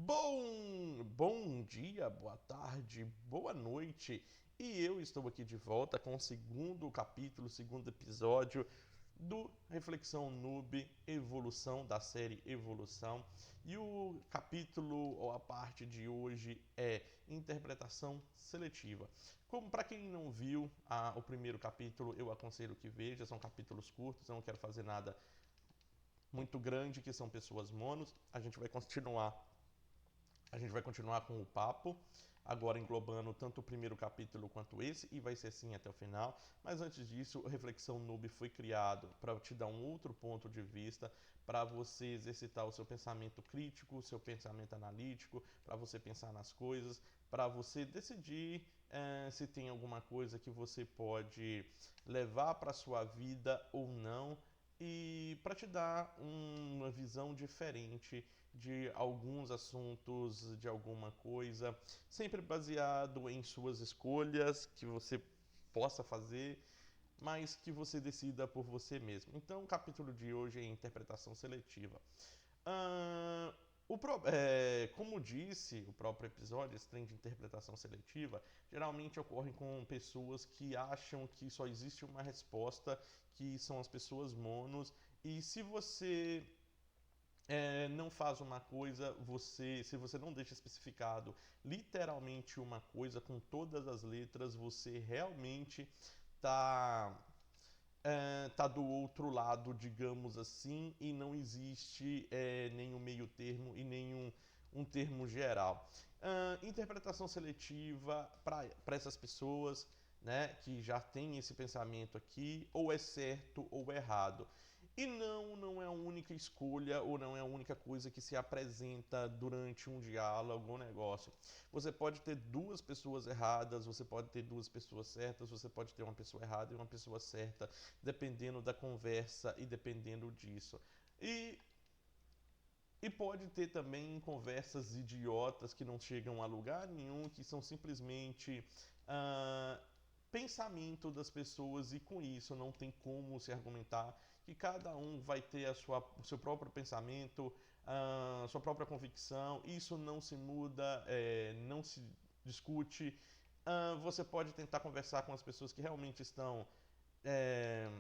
Bom dia, boa tarde, boa noite. E eu estou aqui de volta com o segundo capítulo, segundo episódio do Reflexão Noob Evolução, da série Evolução. E o capítulo, ou a parte de hoje, é interpretação seletiva. Como para quem não viu o primeiro capítulo, eu aconselho que veja, são capítulos curtos, eu não quero fazer nada muito grande, que são pessoas monos. A gente vai continuar com o papo, agora englobando tanto o primeiro capítulo quanto esse, e vai ser assim até o final. Mas antes disso, o Reflexão Noob foi criado para te dar um outro ponto de vista, para você exercitar o seu pensamento crítico, o seu pensamento analítico, para você pensar nas coisas, para você decidir se tem alguma coisa que você pode levar para a sua vida ou não, e para te dar uma visão diferente de alguns assuntos, de alguma coisa, sempre baseado em suas escolhas que você possa fazer, mas que você decida por você mesmo. Então, o capítulo de hoje é interpretação seletiva. Como disse o próprio episódio, esse trem de interpretação seletiva geralmente ocorre com pessoas que acham que só existe uma resposta, que são as pessoas monos, e se você não faz uma coisa, se você não deixa especificado literalmente uma coisa com todas as letras, você realmente tá do outro lado, digamos assim, e não existe nenhum meio termo e nenhum um termo geral. Interpretação seletiva para essas pessoas, né, que já tem esse pensamento aqui, ou é certo ou errado. E não é a única escolha ou não é a única coisa que se apresenta durante um diálogo ou negócio. Você pode ter duas pessoas erradas, você pode ter duas pessoas certas, você pode ter uma pessoa errada e uma pessoa certa, dependendo da conversa e dependendo disso. E pode ter também conversas idiotas que não chegam a lugar nenhum, que são simplesmente pensamento das pessoas, e com isso não tem como se argumentar que cada um vai ter o seu próprio pensamento, sua própria convicção. Isso não se muda, não se discute. Você pode tentar conversar com as pessoas que realmente estão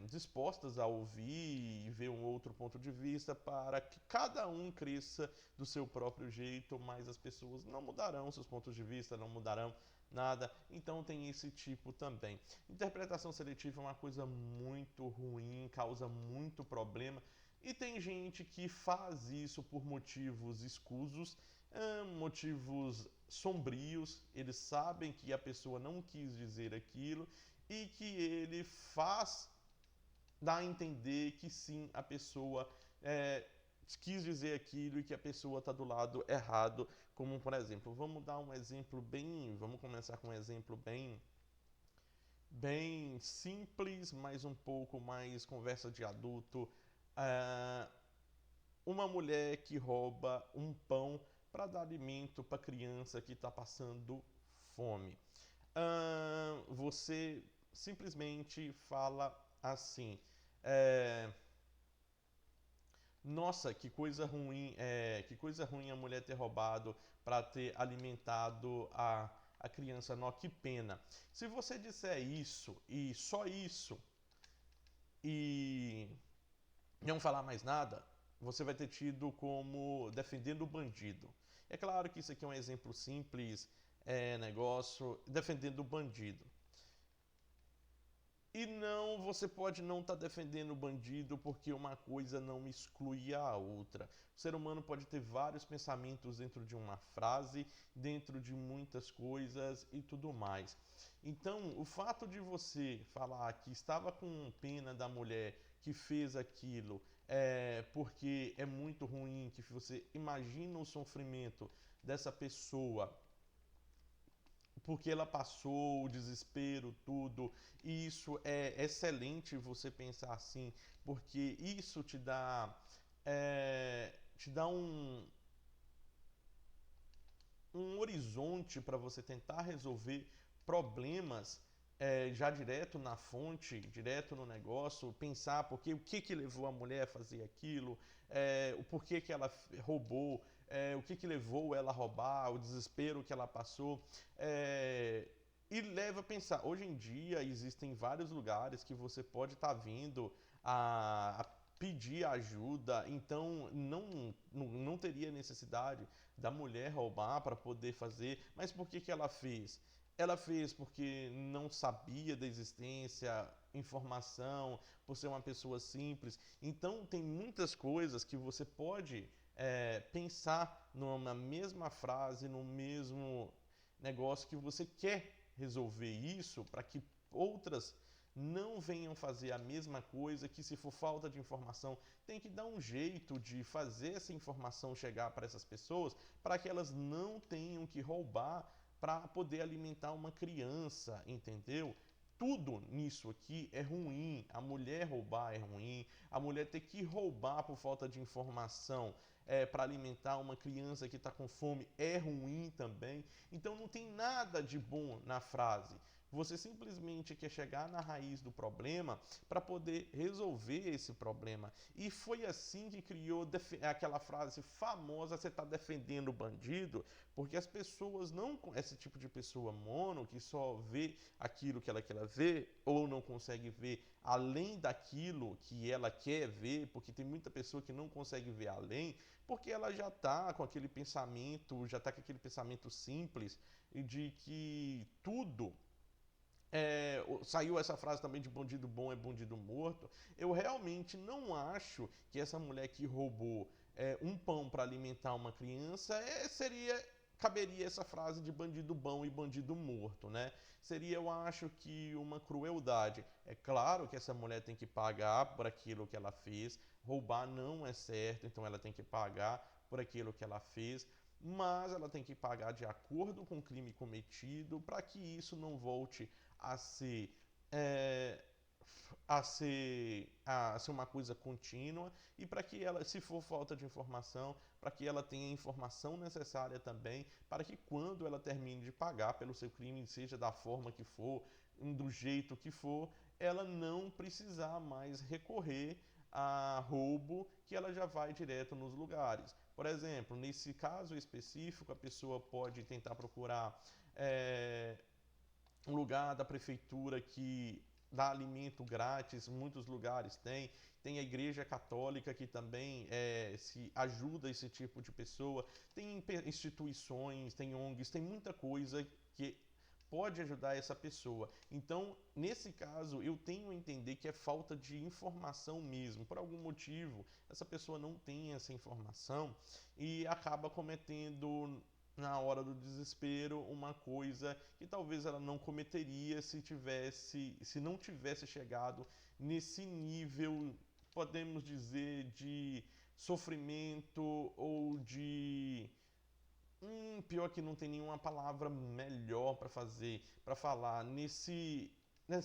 dispostas a ouvir e ver um outro ponto de vista, para que cada um cresça do seu próprio jeito, mas as pessoas não mudarão seus pontos de vista, não mudarão nada. Então tem esse tipo também. Interpretação seletiva é uma coisa muito ruim, causa muito problema, e tem gente que faz isso por motivos escusos, motivos sombrios. Eles sabem que a pessoa não quis dizer aquilo e que ele dá a entender que sim, a pessoa quis dizer aquilo e que a pessoa está do lado errado. Como, por exemplo, vamos começar com um exemplo bem simples, mas um pouco mais conversa de adulto. Uh, uma mulher que rouba um pão para dar alimento para criança que está passando fome. Você simplesmente fala assim: nossa, que coisa ruim a mulher ter roubado para ter alimentado a criança, não, que pena. Se você disser isso e só isso e não falar mais nada, você vai ter tido como defendendo o bandido. É claro que isso aqui é um exemplo simples, negócio, defendendo o bandido. E não, você pode não estar defendendo o bandido porque uma coisa não exclui a outra. O ser humano pode ter vários pensamentos dentro de uma frase, dentro de muitas coisas e tudo mais. Então, o fato de você falar que estava com pena da mulher que fez aquilo, porque é muito ruim, que você imagina o sofrimento dessa pessoa, porque ela passou o desespero, tudo. E isso é excelente você pensar assim, porque isso te dá um horizonte para você tentar resolver problemas já direto na fonte, direto no negócio, pensar porque o que levou a mulher a fazer aquilo, o porquê que ela roubou, o que levou ela a roubar, o desespero que ela passou. E leva a pensar, hoje em dia existem vários lugares que você pode estar vindo a pedir ajuda, então não teria necessidade da mulher roubar para poder fazer, mas por que ela fez? Ela fez porque não sabia da existência, informação, por ser uma pessoa simples. Então, tem muitas coisas que você pode pensar numa mesma frase, no mesmo negócio que você quer resolver isso para que outras não venham fazer a mesma coisa, que se for falta de informação, tem que dar um jeito de fazer essa informação chegar para essas pessoas, para que elas não tenham que roubar para poder alimentar uma criança, entendeu? Tudo nisso aqui é ruim. A mulher roubar é ruim, a mulher ter que roubar por falta de informação para alimentar uma criança que está com fome é ruim também. Então não tem nada de bom na frase. Você simplesmente quer chegar na raiz do problema para poder resolver esse problema. E foi assim que criou aquela frase famosa: você está defendendo o bandido, porque as pessoas não, esse tipo de pessoa mono, que só vê aquilo que ela quer ver, ou não consegue ver além daquilo que ela quer ver, porque tem muita pessoa que não consegue ver além, porque ela já está com aquele pensamento, já está com aquele pensamento simples de que tudo saiu essa frase também de bandido bom é bandido morto. Eu realmente não acho que essa mulher que roubou um pão para alimentar uma criança caberia essa frase de bandido bom e bandido morto, né? Seria, eu acho, que uma crueldade. É claro que essa mulher tem que pagar por aquilo que ela fez. Roubar não é certo, então ela tem que pagar por aquilo que ela fez, mas ela tem que pagar de acordo com o crime cometido para que isso não volte a ser, é, a ser uma coisa contínua, e para que ela, se for falta de informação, para que ela tenha a informação necessária também, para que quando ela termine de pagar pelo seu crime, seja da forma que for, do jeito que for, ela não precisar mais recorrer a roubo, que ela já vai direto nos lugares. Por exemplo, nesse caso específico, a pessoa pode tentar procurar um lugar da prefeitura que dá alimento grátis, muitos lugares tem. Tem a Igreja Católica que também se ajuda esse tipo de pessoa. Tem instituições, tem ONGs, tem muita coisa que pode ajudar essa pessoa. Então, nesse caso, eu tenho a entender que é falta de informação mesmo. Por algum motivo, essa pessoa não tem essa informação e acaba cometendo, na hora do desespero, uma coisa que talvez ela não cometeria se não tivesse chegado nesse nível, podemos dizer, de sofrimento ou de pior que não tem nenhuma palavra melhor para falar nesse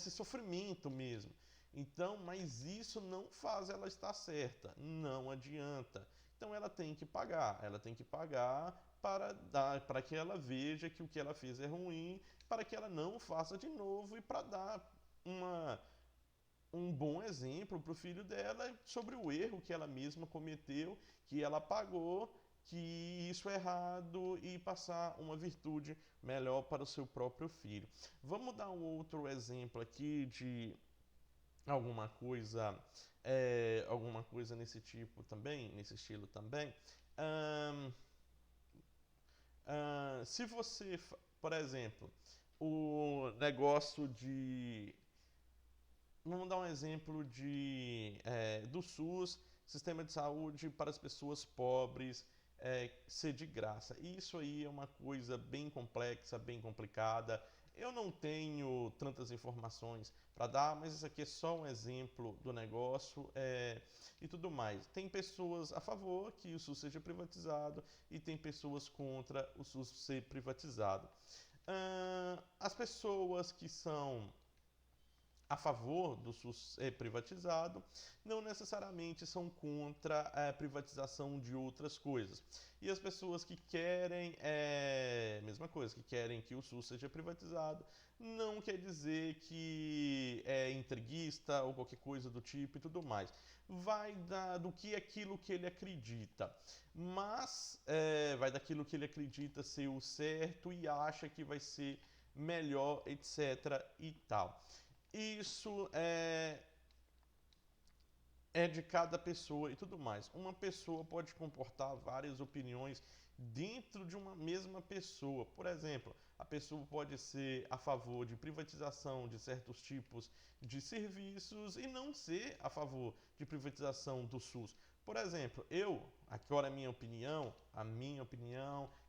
sofrimento mesmo. Então, mas isso não faz ela estar certa, não adianta. Então ela tem que pagar para que ela veja que o que ela fez é ruim, para que ela não faça de novo e para dar um bom exemplo para o filho dela sobre o erro que ela mesma cometeu, que ela pagou, que isso é errado, e passar uma virtude melhor para o seu próprio filho. Vamos dar um outro exemplo aqui de alguma coisa nesse tipo também, nesse estilo também. Ahn, Se você, por exemplo, o negócio de. Vamos dar um exemplo do SUS, sistema de saúde para as pessoas pobres, ser de graça. Isso aí é uma coisa bem complexa, bem complicada. Eu não tenho tantas informações para dar, mas isso aqui é só um exemplo do negócio e tudo mais. Tem pessoas a favor que o SUS seja privatizado e tem pessoas contra o SUS ser privatizado. As pessoas que são a favor do SUS privatizado, não necessariamente são contra a privatização de outras coisas. E as pessoas que querem, mesma coisa, que querem que o SUS seja privatizado, não quer dizer que é entreguista ou qualquer coisa do tipo e tudo mais. Vai do que aquilo que ele acredita, mas vai daquilo que ele acredita ser o certo e acha que vai ser melhor, etc. e tal. Isso é de cada pessoa e tudo mais. Uma pessoa pode comportar várias opiniões dentro de uma mesma pessoa. Por exemplo, a pessoa pode ser a favor de privatização de certos tipos de serviços e não ser a favor de privatização do SUS. Por exemplo, agora a minha opinião,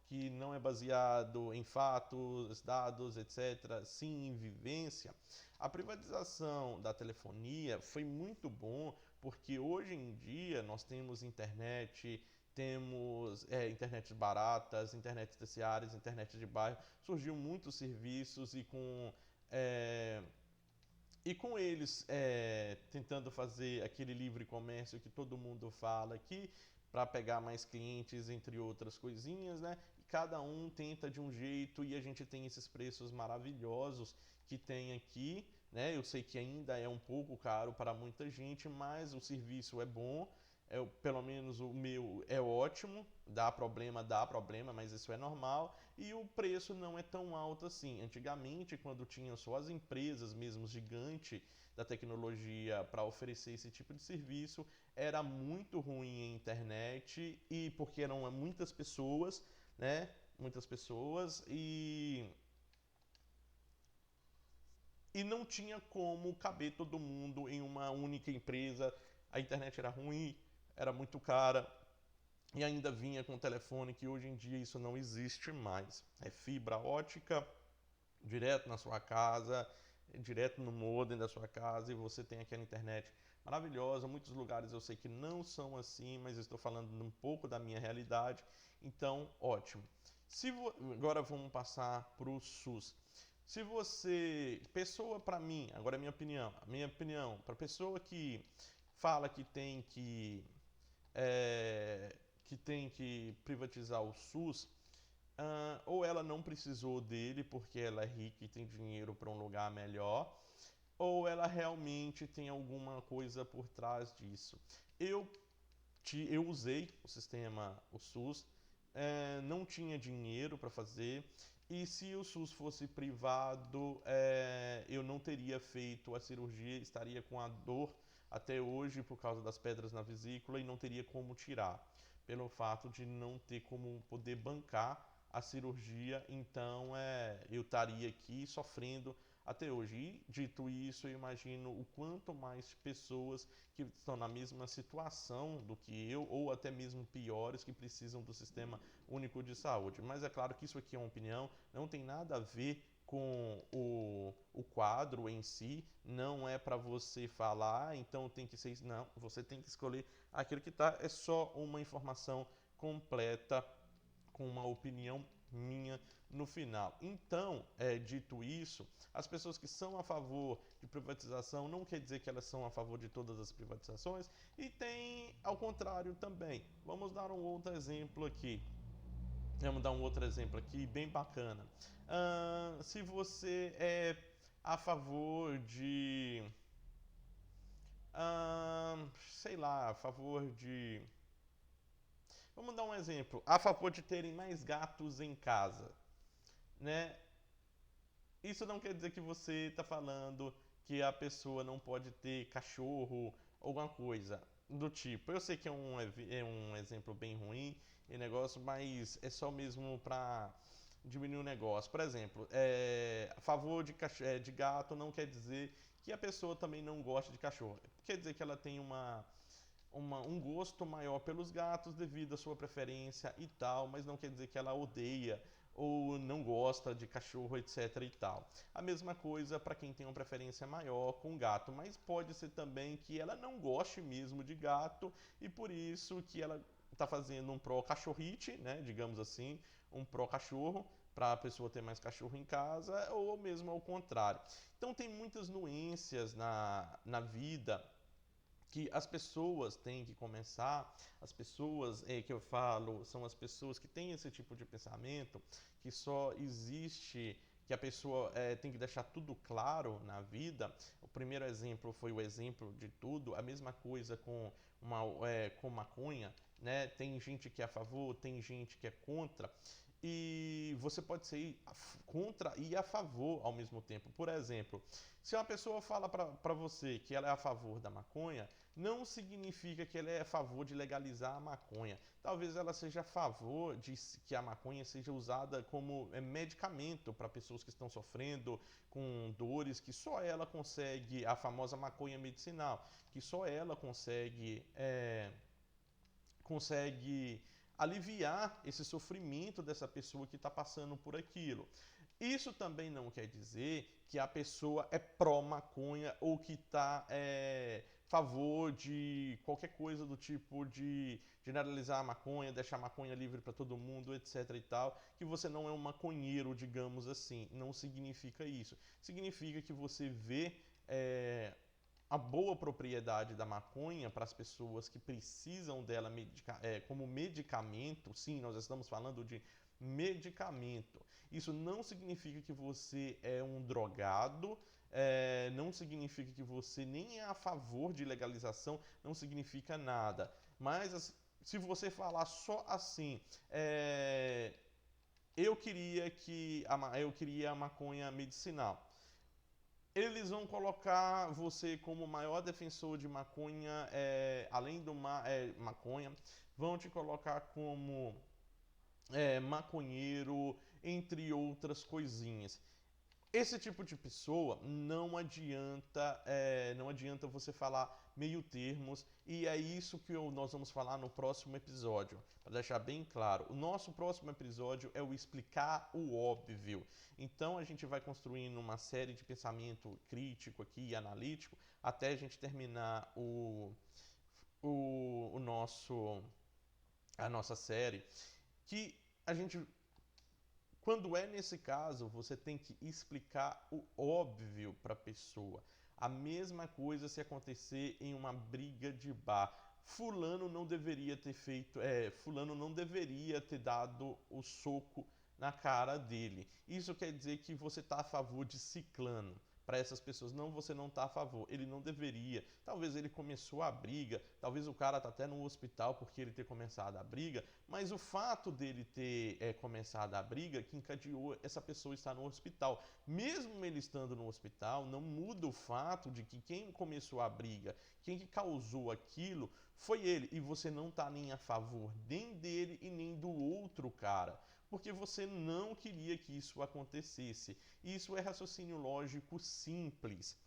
que não é baseado em fatos, dados, etc., sim em vivência, a privatização da telefonia foi muito bom porque hoje em dia nós temos internet, temos internet baratas, internet terciárias, internet de bairro, surgiu muitos serviços e com eles tentando fazer aquele livre comércio que todo mundo fala aqui, para pegar mais clientes, entre outras coisinhas, né? E cada um tenta de um jeito e a gente tem esses preços maravilhosos que tem aqui, né? Eu sei que ainda é um pouco caro para muita gente, mas o serviço é bom. Pelo menos o meu é ótimo, dá problema, mas isso é normal. E o preço não é tão alto assim. Antigamente, quando tinham só as empresas mesmo gigantes da tecnologia para oferecer esse tipo de serviço, era muito ruim a internet e porque eram muitas pessoas, né? Muitas pessoas e não tinha como caber todo mundo em uma única empresa. A internet era ruim, era muito cara e ainda vinha com telefone, que hoje em dia isso não existe mais. É fibra ótica, direto na sua casa, direto no modem da sua casa, e você tem aquela internet maravilhosa. Muitos lugares eu sei que não são assim, mas estou falando um pouco da minha realidade, então ótimo. Agora vamos passar para o SUS. Se você, pessoa para mim, agora a minha opinião, para pessoa que fala que tem que privatizar o SUS, ou ela não precisou dele porque ela é rica e tem dinheiro para um lugar melhor, ou ela realmente tem alguma coisa por trás disso. Eu, eu usei o SUS, não tinha dinheiro para fazer, e se o SUS fosse privado, eu não teria feito a cirurgia, estaria com a dor até hoje por causa das pedras na vesícula e não teria como tirar, pelo fato de não ter como poder bancar a cirurgia. Então eu estaria aqui sofrendo até hoje. E dito isso, eu imagino o quanto mais pessoas que estão na mesma situação do que eu, ou até mesmo piores, que precisam do sistema único de saúde. Mas é claro que isso aqui é uma opinião, não tem nada a ver com o quadro em si, não é para você falar, então tem que ser isso. Não, você tem que escolher aquilo que está, é só uma informação completa com uma opinião minha no final. Então, dito isso, as pessoas que são a favor de privatização não quer dizer que elas são a favor de todas as privatizações, e tem ao contrário também. Vamos dar um outro exemplo aqui. Bem bacana. Se você é a favor de. Sei lá, a favor de. Vamos dar um exemplo. A favor de terem mais gatos em casa, né? Isso não quer dizer que você está falando que a pessoa não pode ter cachorro ou alguma coisa do tipo. Eu sei que é um exemplo bem ruim e negócio, mas é só mesmo para diminuir o negócio. Por exemplo, a favor de gato não quer dizer que a pessoa também não gosta de cachorro. Quer dizer que ela tem um gosto maior pelos gatos devido à sua preferência e tal, mas não quer dizer que ela odeia ou não gosta de cachorro, etc e tal. A mesma coisa para quem tem uma preferência maior com gato, mas pode ser também que ela não goste mesmo de gato e por isso que ela está fazendo um pró cachorrite, né, digamos assim, um pró cachorro, para a pessoa ter mais cachorro em casa, ou mesmo ao contrário. Então tem muitas nuances na vida que as pessoas têm que começar, as pessoas que eu falo são as pessoas que têm esse tipo de pensamento, que só existe, que a pessoa tem que deixar tudo claro na vida. O primeiro exemplo foi o exemplo de tudo, a mesma coisa com maconha, né? Tem gente que é a favor, tem gente que é contra, e você pode ser contra e a favor ao mesmo tempo. Por exemplo, se uma pessoa fala para você que ela é a favor da maconha, não significa que ela é a favor de legalizar a maconha. Talvez ela seja a favor de que a maconha seja usada como medicamento para pessoas que estão sofrendo com dores que só ela consegue, a famosa maconha medicinal, que só ela consegue aliviar esse sofrimento dessa pessoa que está passando por aquilo. Isso também não quer dizer que a pessoa é pró-maconha ou que está a favor de qualquer coisa do tipo de generalizar a maconha, deixar a maconha livre para todo mundo, etc e tal, que você não é um maconheiro, digamos assim. Não significa isso. Significa que você vê a boa propriedade da maconha para as pessoas que precisam dela como medicamento. Sim, nós estamos falando de medicamento. Isso não significa que você é um drogado, não significa que você nem é a favor de legalização, não significa nada. Mas se você falar só assim, eu queria a maconha medicinal, eles vão colocar você como o maior defensor de maconha, além do maconha, vão te colocar como maconheiro, entre outras coisinhas. Esse tipo de pessoa não adianta você falar meio termos, e é isso que nós vamos falar no próximo episódio, para deixar bem claro. O nosso próximo episódio é o explicar o óbvio. Então a gente vai construindo uma série de pensamento crítico aqui e analítico até a gente terminar a nossa série, que a gente, quando é nesse caso, você tem que explicar o óbvio para a pessoa. A mesma coisa se acontecer em uma briga de bar. Fulano não deveria ter fulano não deveria ter dado o soco na cara dele. Isso quer dizer que você está a favor de ciclano. Para essas pessoas, não, você não está a favor, ele não deveria. Talvez ele começou a briga, talvez o cara está até no hospital porque ele ter começado a briga, mas o fato dele ter começado a briga que encadeou essa pessoa estar no hospital. Mesmo ele estando no hospital, não muda o fato de que quem começou a briga, quem que causou aquilo, foi ele. E você não está nem a favor nem dele e nem do outro cara, porque você não queria que isso acontecesse. Isso é raciocínio lógico simples.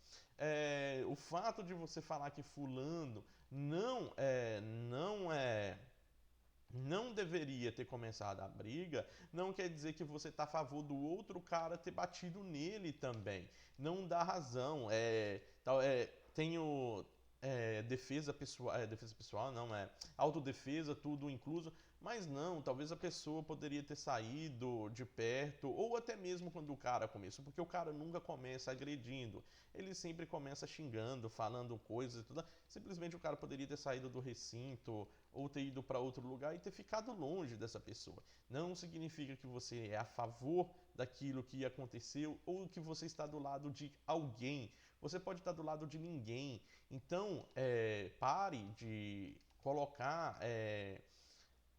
O fato de você falar que fulano não deveria ter começado a briga, não quer dizer que você está a favor do outro cara ter batido nele também. Não dá razão. Tenho defesa pessoal, não, autodefesa, tudo incluso, mas não, talvez a pessoa poderia ter saído de perto, ou até mesmo quando o cara começou, porque o cara nunca começa agredindo, ele sempre começa xingando, falando coisas e tudo. Simplesmente o cara poderia ter saído do recinto ou ter ido para outro lugar e ter ficado longe dessa pessoa. Não significa que você é a favor daquilo que aconteceu ou que você está do lado de alguém. Você pode estar do lado de ninguém. Então, pare de colocar,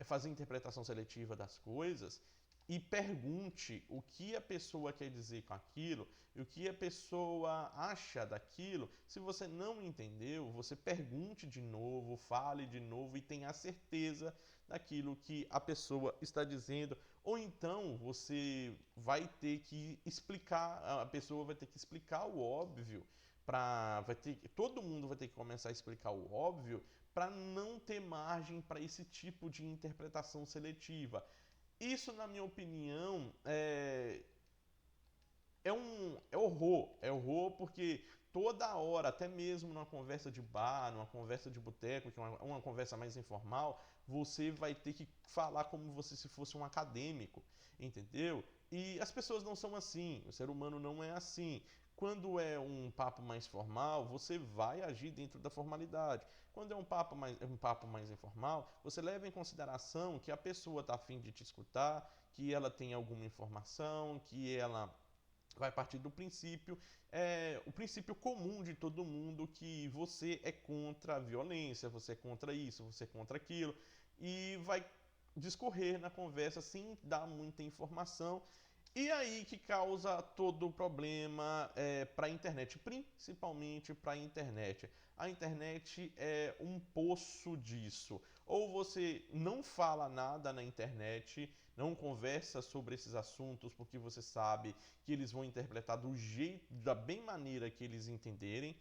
fazer interpretação seletiva das coisas e pergunte o que a pessoa quer dizer com aquilo e o que a pessoa acha daquilo. Se você não entendeu, você pergunte de novo, fale de novo e tenha certeza daquilo que a pessoa está dizendo. Ou então você vai ter que explicar, a pessoa vai ter que explicar o óbvio, todo mundo vai ter que começar a explicar o óbvio para não ter margem para esse tipo de interpretação seletiva. Isso, na minha opinião, é horror. É horror porque toda hora, até mesmo numa conversa de bar, numa conversa de boteco, que é uma conversa mais informal, você vai ter que falar como você se fosse um acadêmico, entendeu? E as pessoas não são assim, o ser humano não é assim. Quando é um papo mais formal, você vai agir dentro da formalidade. Quando é um papo mais informal, você leva em consideração que a pessoa está a fim de te escutar, que ela tem alguma informação, que ela vai partir do princípio, o princípio comum de todo mundo, que você é contra a violência, você é contra isso, você é contra aquilo, e vai discorrer na conversa sem dar muita informação. E aí que causa todo o problema para a internet, principalmente para a internet. A internet é um poço disso. Ou você não fala nada na internet, não conversa sobre esses assuntos porque você sabe que eles vão interpretar do jeito, da bem maneira que eles entenderem,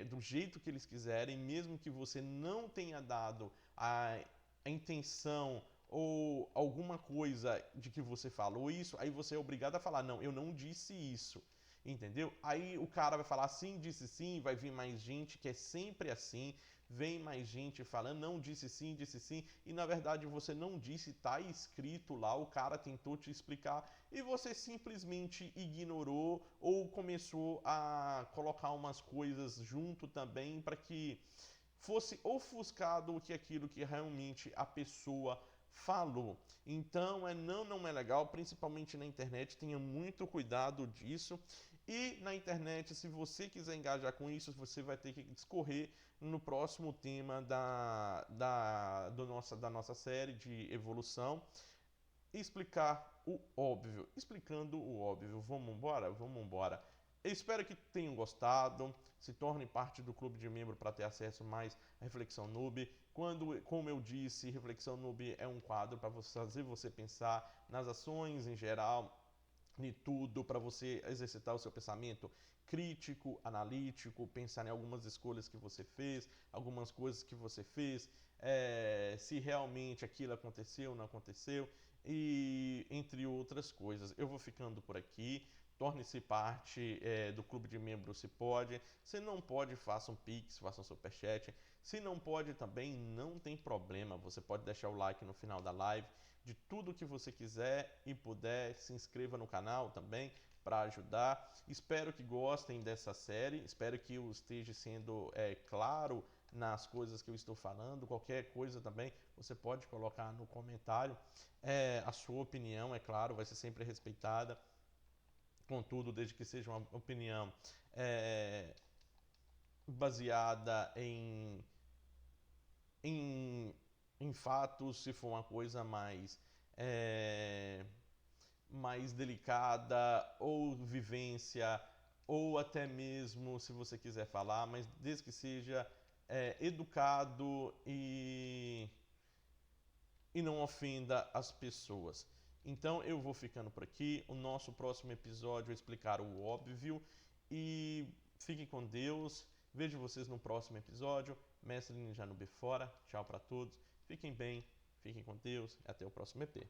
do jeito que eles quiserem, mesmo que você não tenha dado a intenção ou alguma coisa de que você falou isso, aí você é obrigado a falar, não, eu não disse isso, entendeu? Aí o cara vai falar sim, disse sim, vai vir mais gente, que é sempre assim, vem mais gente falando, não, disse sim, e na verdade você não disse, tá escrito lá, o cara tentou te explicar e você simplesmente ignorou ou começou a colocar umas coisas junto também para que fosse ofuscado que aquilo que realmente a pessoa falou. Então, não é legal, principalmente na internet, tenha muito cuidado disso. E na internet, se você quiser engajar com isso, você vai ter que discorrer no próximo tema da nossa série de evolução, explicar o óbvio. Explicando o óbvio. Vamos embora? Vamos embora. Eu espero que tenham gostado. Se torne parte do clube de membro para ter acesso mais à Reflexão Noob. Como eu disse, Reflexão Noob é um quadro para fazer você pensar nas ações em geral, de tudo, para você exercitar o seu pensamento crítico, analítico, pensar em algumas escolhas que você fez, algumas coisas que você fez, se realmente aquilo aconteceu ou não aconteceu, e entre outras coisas. Eu vou ficando por aqui. Torne-se parte do clube de membros se pode. Se não pode, faça um Pix, faça um Superchat. Se não pode também, não tem problema. Você pode deixar o like no final da live de tudo que você quiser e puder. Se inscreva no canal também para ajudar. Espero que gostem dessa série. Espero que eu esteja sendo claro nas coisas que eu estou falando. Qualquer coisa também você pode colocar no comentário. A sua opinião, é claro, vai ser sempre respeitada. Contudo, desde que seja uma opinião baseada em, em fatos, se for uma coisa mais delicada, ou vivência, ou até mesmo se você quiser falar, mas desde que seja educado e não ofenda as pessoas. Então eu vou ficando por aqui. O nosso próximo episódio é explicar o óbvio. E fiquem com Deus. Vejo vocês no próximo episódio. Mestre Ninja Noob fora. Tchau para todos. Fiquem bem, fiquem com Deus e até o próximo EP.